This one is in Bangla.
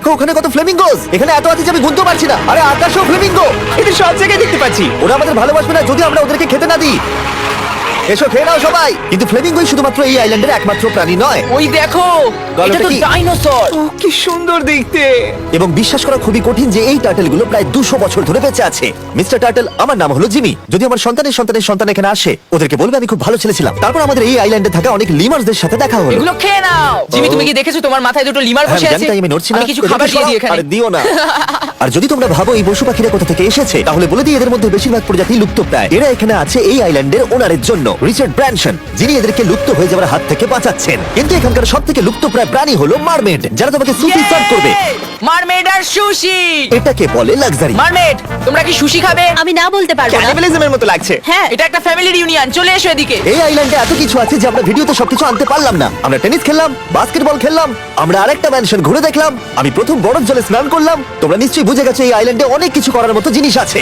দেখো ওখানে কত ফ্লেমিঙ্গোস। এখানে এত আছে যে আমি গুনতে পারছি না। আরে আকাশেও ফ্লেমিঙ্গো। এটা সব জায়গায় দেখতে পাচ্ছি। ওরা আমাদের ভালোবাসবে না যদি আমরা ওদেরকে খেতে না দিই। এসো খেয়ে নাও সবাই। কিন্তু ফ্লেমিঙ্গোই শুধুমাত্র এই আইল্যান্ডের একমাত্র প্রাণী নয়। ওই দেখো, গল্পটা এটা তো কি? ডাইনোসর। ও কি সুন্দর দেখতে। এবং বিশ্বাস করা খুবই কঠিন যে এই টার্টেলগুলো প্রায় 200 বছর ধরে বেঁচে আছে। মিস্টার টার্টেল, আমার নাম হলো জিমি। যদি আমার সন্তানের সন্তান এখানে আসে, ওদেরকে বলবে আমি খুব ভালো ছেলে ছিলাম। তারপর আমাদের এই আইল্যান্ডে থাকা অনেক লিমার্সদের সাথে দেখা হলো। এগুলো খেয়ে নাও। জিমি, তুমি কি দেখেছো তোমার মাথায় দুটো লিমার হ্যাঁ, বসে আমি আছে? জানি তাই আমি নড়ছি না। আমি কিছু ওদেরকে খাবার দিয়ে সরাও। দিই এখানে। আরে দিও না। আর যদি তোমরা ভাবো এই পশু পাখিরা কোথা থেকে এসেছে, তাহলে বলে দিই এদের মধ্যে বেশিরভাগ প্রজাতি লুপ্তপ্রায়। এরা এখানে আছে এই আইল্যান্ডের ওনারের জন্য, রিচার্ড ব্র্যানসন, যিনি এদেরকে লুপ্ত হয়ে যাওয়ার হাত থেকে বাঁচাচ্ছেন। কিন্তু এখানকার সবথেকে লুপ্তপ্রায় প্রাণী হলো মারমেড, যারা তোমাকে সুশি সার্ভ করবে। মারমেড আর সুশি। এটাকে বলে লাক্সারি। মারমেড, তোমরা কি সুশি খাবে? আমি না বলতে পারবো না। ক্যানিবালিজমের মতো লাগছে। হ্যাঁ, এটা একটা ফ্যামিলি রিউনিয়ন। চলে এসো এদিকে। এই আইল্যান্ডে এত কিছু আছে যে আমরা ভিডিওতে সবকিছু আনতে পারলাম না। আমরা টেনিস খেললাম, বাস্কেটবল খেললাম, আমরা আরেকটা ম্যানশন ঘুরে দেখলাম, আমি প্রথম বরফ জলে স্নান করলাম। তোমরা নিশ্চয়ই বুঝে গেছো এই আইল্যান্ডে অনেক কিছু করার মতো জিনিস আছে।